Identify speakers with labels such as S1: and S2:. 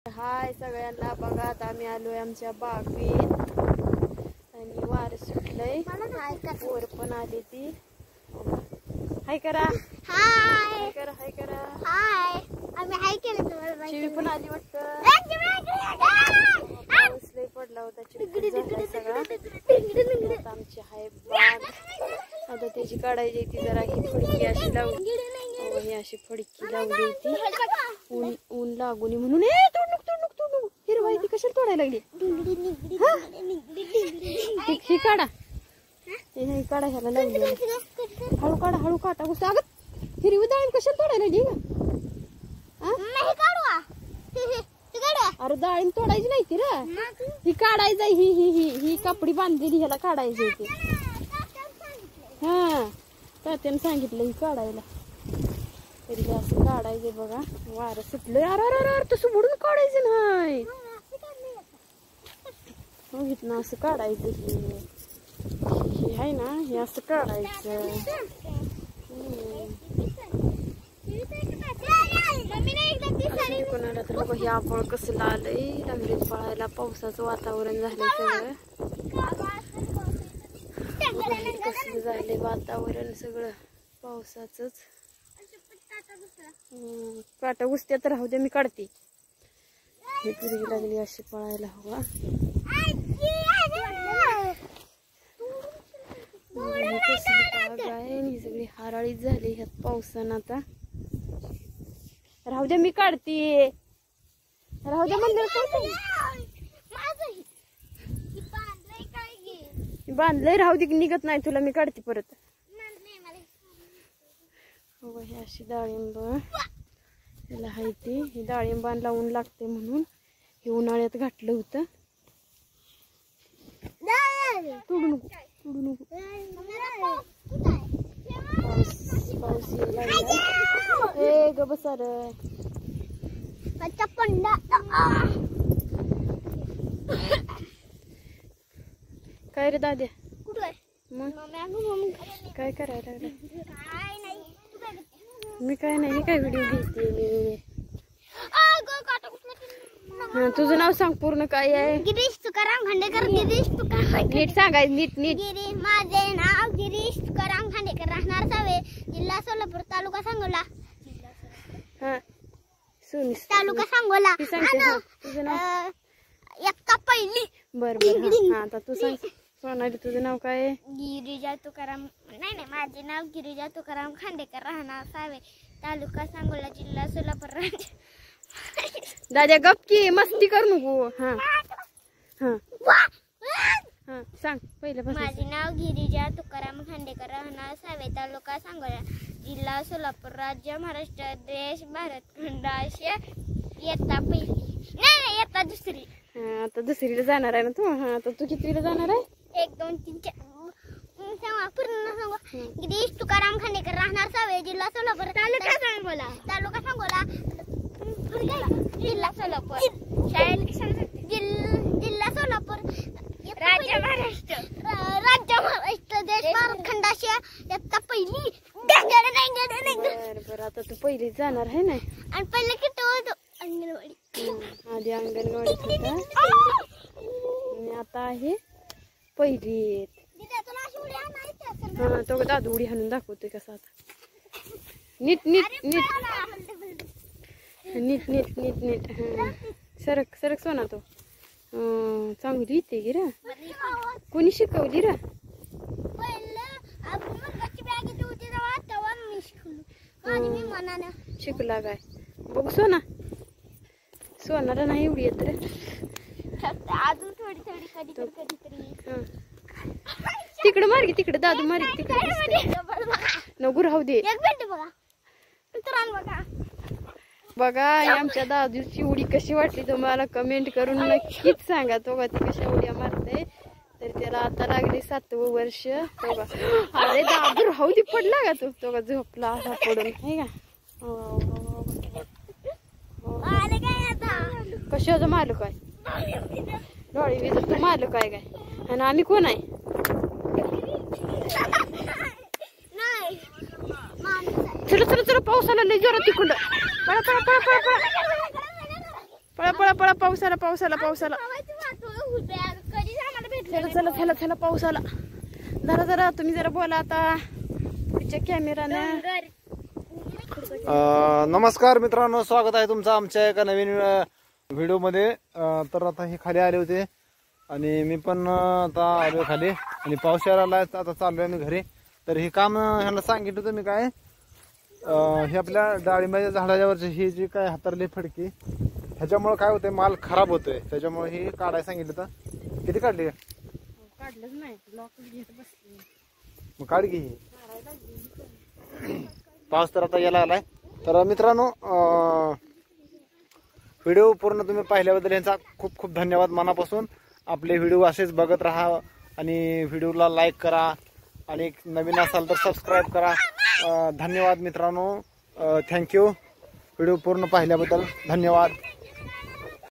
S1: हाय सगळ्यांना, बघा आता आम्ही आलोय आमच्या बागेत आणि वार सुटलंय, वर पण आली ती. हाय करा, हाय करा, हाय करा, हाय. आम्ही हाय केलं तुम्हाला. चिवी पण आली वाटतं. पाऊस लय पडला होता, चिवी सगळा. आता आमची हाय बाग. आता त्याची काढायची ती जरा ही फडकी अशी लावली, ही अशी फडकी लावली होती ऊन लागून म्हणून. हिरवाई ती कशाला तोडायला लागली? ही काढा, ही काढा, ह्याला लागली. हळू काढा, हळू काटा गोष्ट. अगं हिरवी डाळिंब कशाला तोडायला लागली? अरे डाळिंब तोडायची नाही ती रे, ही काढायचं. ही ही ही ही कपडी बांधलेली ह्याला काढायची ती. हा तात्याने सांगितलं ही काढायला. तरी असं काढायचं बघा. वारं सुटलंय. अरे तसं बुडून काढायचं नाही, बघितलं असं काढायचं. हे आहे ना, हे असं काढायचं. कोणाला तर बघा, हे आपण कसं आलंय लंगडीत पळायला. पावसाचं वातावरण झालंय सगळं, कसं झालंय वातावरण सगळं पावसाचंच. काटा घुसत्या तर राहू दे, मी काढते. ही पुरगी लागली अशी पळायला. हवा ही सगळी हराळीच झाली ह्यात पावसानं. आता राहू दे, मी काढते. राहू दे मंदिर बांधलंय. राहू दे, निघत नाही तुला, मी काढते परत. हो, ही अशी डाळिंब त्याला आहे ती. ही डाळिंबाला ऊन लागते म्हणून हे उन्हाळ्यात घातलं होतं. तोडू नको, तोडू नको. पाऊस यायला लागला. हे ग बसा रे. काय रे दाद्या? मग काय करायला लागलं? मी काय नाही, काय व्हिडिओ घेते मी. तुझं नाव सांग पूर्ण. काय आहे?
S2: गिरीश तुकाराम खांडेकर. गिरीश तुकाराम
S1: नीट सांगायचं, नीट नीट.
S2: माझे नाव गिरीश तुकाराम खांडेकर, राहणार सावे, जिल्हा सोलापूर, तालुका सांगोला.
S1: हा सोनीस,
S2: तालुका सांगोला.
S1: तुझं नाव?
S2: एकता पहिली.
S1: बर बर. हा आता तू सांग सोनाली, तुझं नाव काय आहे?
S2: गिरिजा तुकाराम. नाही, माझे नाव गिरिजा तुकाराम खांडेकर, राहणार सावे, तालुका सांगोला, जिल्हा सोलापूर, राज्य.
S1: दादा गप की, मस्ती करू नको. हा हा हा सांग पहिलं.
S2: माझे नाव गिरिजा तुकाराम खांडेकर, राहणार सावे, तालुका सांगोला, जिल्हा सोलापूर, राज्य महाराष्ट्र, देश भारत खंड, आशिया. इयत्ता पहिली. नाही, इयत्ता दुसरी.
S1: आता दुसरीला जाणार आहे ना तू? हा, आता तू कितवीला जाणार आहे?
S2: 1 2 3 4 पूर्ण सांगू. गिरीश तुकाराम खांडेकर, राहणार सावे, जिल्हा सोलापूर, तालुका सांगोला, तालुका सांगोला, जिल्हा सोलापूर, जिल्हा सोलापूर, राज्य महाराष्ट्र, देश भारत खंड, आशिया. इयत्ता पहिली.
S1: बरं, आता तू पहिलीच जाणार आहे ना?
S2: आणि पहिले किती होतो? अंगणवाडी.
S1: आधी अंगणवाडीत होता आणि आता आहे पहिलीत. हा, तो दादू उडी हाणून दाखवतोय कसा. आता नीट नीट नीट नीट नीट नीट नीट. हा, सरक सरक सोना. तो चांगली येते गिरा. कोणी शिकवली रा? शिकला काय बघ सोना. सोनाला नाही एवढी येत रे.
S2: अजून थोडी थोडी कधीतरी.
S1: तिकडे मार्गी, तिकडे दादू मार्गी, तिकडे नको राहू दे. बघा आमच्या दादूची उडी कशी वाटली तुम्हाला कमेंट करून नक्कीच सांगा. तो का ती कशा उड्या मारते. तर त्याला आता लागले 7वं वर्ष. तो का अरे दादू राहू दे, पडला का तू? तो का झोपला असा पडून आहे का? कशाचं मालक आहे? डोळे विजत तू मालक आहे काय? आणि आम्ही कोण आहे? चला चला चला, पाऊस आला लय जोरात तिकडं. पळा पळा पळा पळा पळा पळा पळा पळा, पाऊस आला पाऊस आला पाऊस आला. चला चला चला चला, पाऊस आला. जरा जरा तुम्ही जरा बोला आता पुढच्या कॅमेरानं.
S3: नमस्कार मित्रांनो, स्वागत आहे तुमचं आमच्या एका नवीन व्हिडिओ मध्ये. तर आता हे खाली आले होते आणि मी पण आता आलोय खाली आणि पाऊस यायला आता चाललोय मी घरी. तर हे काम ह्यांना सांगितलं होतं मी काय, हे आपल्या डाळिंबाच्या झाडाच्यावरची ही जी काय हातरली फडकी, ह्याच्यामुळे काय होतंय, माल खराब होतोय. त्याच्यामुळे ही काढायला सांगितलं तर किती काढली?
S1: काढलंच नाही, लॉक घेत बसली.
S3: मग काढ घे. पाऊस तर आता यायला आलाय. तर मित्रांनो, व्हिडिओ पूर्ण तुम्ही पाहिल्याबद्दल यांचा खूप खूप धन्यवाद मनापासून. आपले व्हिडिओ असेच बघत राहा आणि व्हिडिओला लाईक करा आणि नवीन असाल तर सबस्क्राईब करा. धन्यवाद मित्रांनो, थँक्यू. व्हिडिओ पूर्ण पाहिल्याबद्दल धन्यवाद.